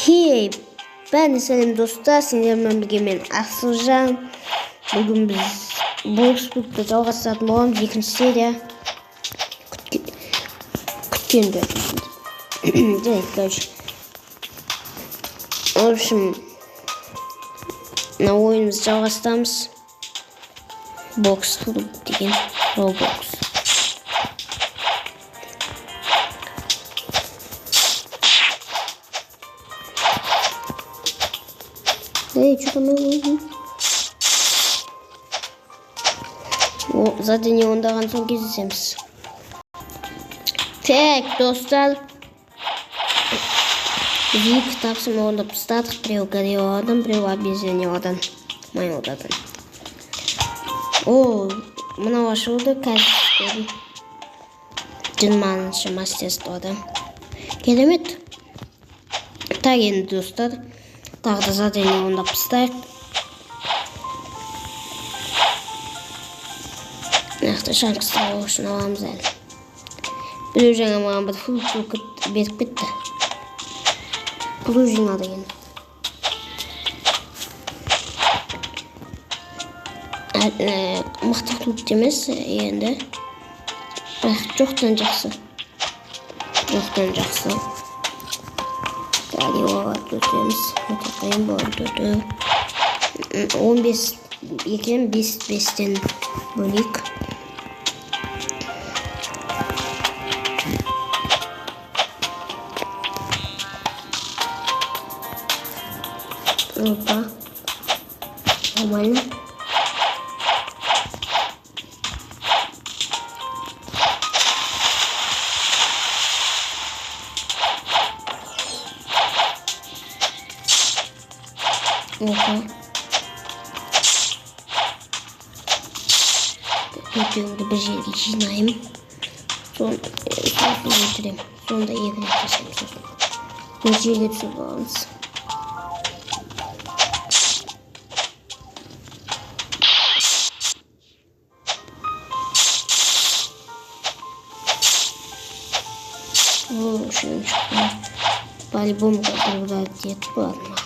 Hey, ben senin dostlar sinirlenmem birgemen Asılcan. Bugün biz Wolfsburg'da жалғастыратын боламыз. Екінші серия күткенді. Жарайды, короче. В общем, мына ойынымызды жалғастырамыз. Бокс клуб деген Roblox. Что там было? Задание ондаған соң кездесеміз. Так, достар. Біз екі тапсырма орындап тастадық. Біреу горилладан, біреу обезьянадан, маймылдан. О, мынау ашылды кәсіптерді. 20-шы мастерствода. Керемет. Так, енді достар. Тағы да задание орындап тастайық. Нақты шаңғыстыру үшін аламыз әлі. Біреу жаңа маған бір футбол беріп кетті. Бұл жинады екен. Мықты клуб емес енді. Бірақ жоқтан жақсы. Жоқтан жақсы. Гориллалар төтеміз. Өте қиын болды. 15 екен, 5-5-тен бөлейік. Опа. Нормально. Опа. Төртеуіңді бір жерге жинайым. Сосын өлтірем. Сонда екілік жасайым сосын. Бір жерге түсіп аламыз. О, шын шықпай. По-любому қадырда дет болады ма?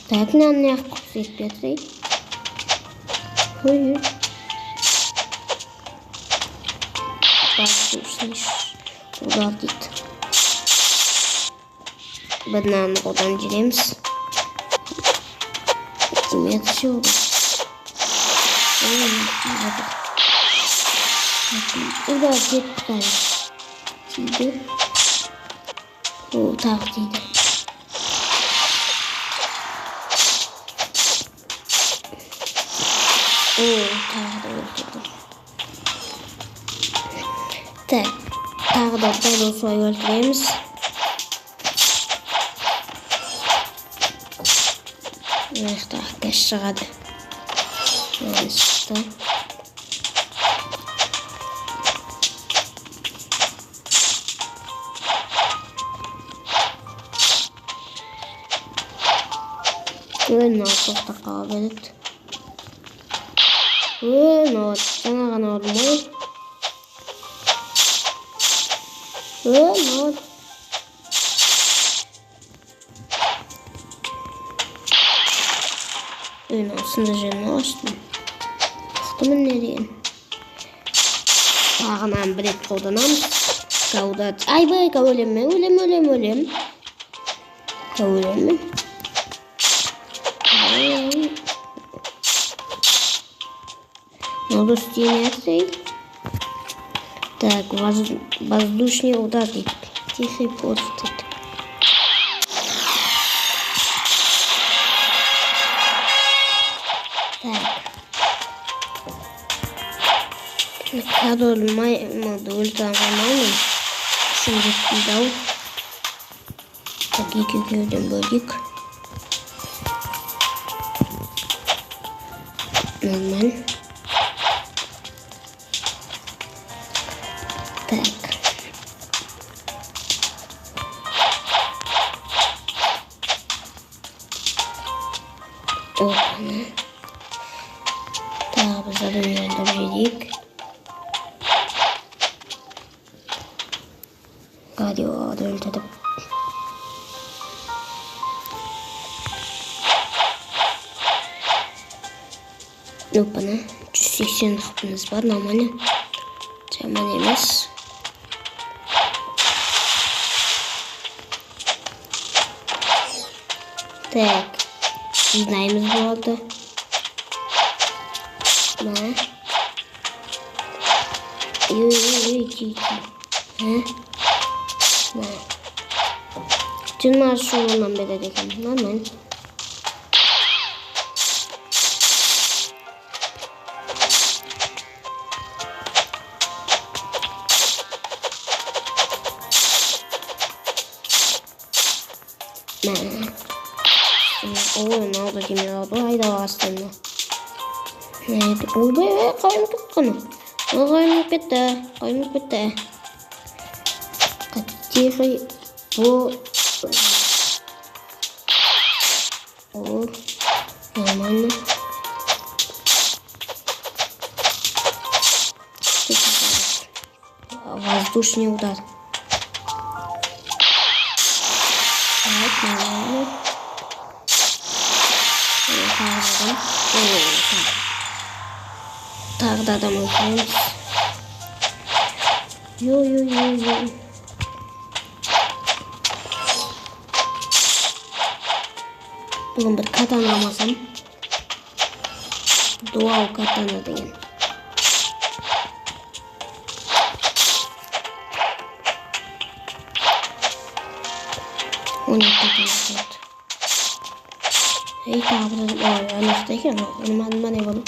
Так, наверное, кусить Петрей. Ой. Послушаешь, удар дейді. Банан одан жүреміз. Демет все. Удар кетті қайда. Тиді. О, тағы тиді. Так, тағы да дәл осылай өлтіреміз. Мына кәш шығады. Шықты. Мынау тоқта қала береді. Мынау жаңа ғана ордым ғой. Мынау. Мынау сынды жеріне аштым. Құқтымын не деген. Бағынан бір рет қолданамыз. Қаудат. Айбай, өлем. Өлем. Надо стеняться. Так, воздушный удар. Тихий подступ. Так. Король маймылды ультрамаймыл. Шындықты дау. Так, екеуден бөлік. Нормально. Так. Опа-на. Так, задание добавить. Radioda öldürdüm. Yok bana 380 hakkımız var normalde. Zaman yemez. Tak. Biz neyimiz bu oldu? Ne? Yuh. He? Ne? Cınlar şu ondan bedeledim. Normal. Ne oldu kim ya? Bu hayda aslında. Evet. O be kaymak konu. O kaymak bitti. Kaymak bitti. Kaçırı bu. O. Nормально. Воздушный удар. Evet, nормально. Tağda da adam öldürüyoruz. Yo. Bugün bir katana almasam. Doğal katana değil. Onu katana. Hey tabi anastayken onu ne bunu?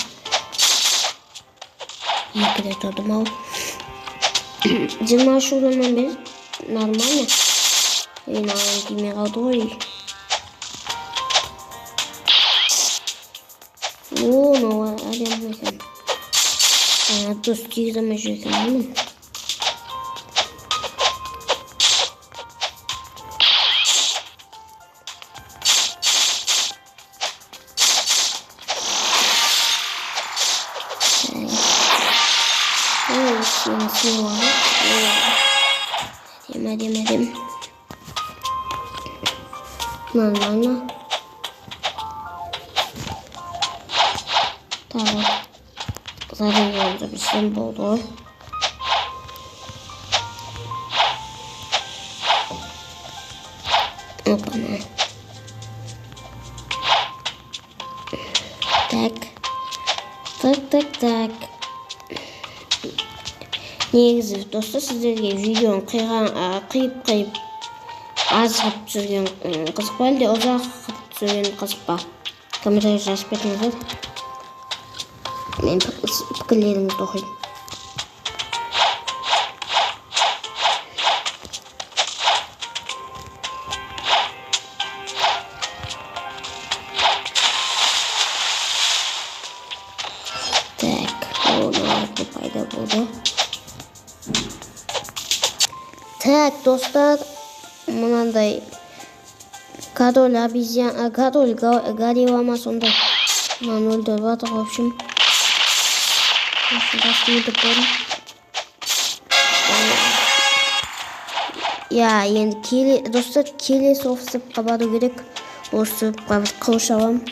İyi ki de tadım al. Cılma şuradan beri normal mi? Yine kimya kaldı o iyi. Oo ne var? Hadi yapmayalım. Dost gibi yaşıyorsun değil mi? Yenisini var. Yemedim. Normal. Tamam. Zaten yanında bir şey buldu. Hopana. Tak. Негізі достар сіздерге видеоны қиып аз қылып түсірген қызық па әлде ұзақ қылып түсірген қызық па? Комментарий жазып кетіңіздер. Мен пікірлеріңізді оқимын. Так, onu пайда болды. Так, достар, мынандай король обезьян, король горилла ма сондай. Мынаны өлтіріп жатыр, в общем. Я енді достар келесі офисқа бару керек. Осы қылыш аламын.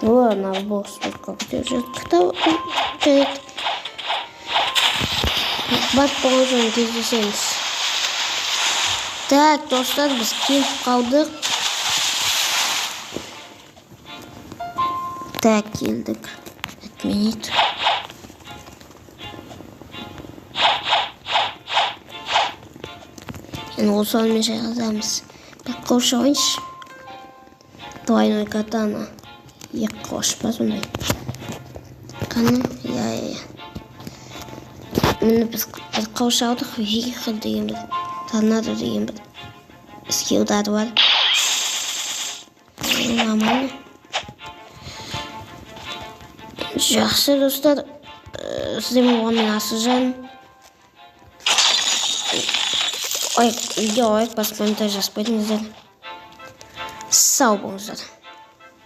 Ладно, босс көтеріп кітап керек. Бат болған соң кездесеміз. Так, достар, біз келіп қалдық. Так, келдік. Отменить. Енді ол сонымен шайқасамыз. Бір қылыш ойыншы. Двойной катана. Екі қылыш па сондай. Қаны? Я. Мені біз қылыш алдық. Вихр деген бір. Торнадо деген бір. Скиллдары бар. Нормально. Жақсы достар. Сіздермен болғанмен асылжан. Видео лайк басып комментарий жазып қойыңыздар. Сау болыңыздар.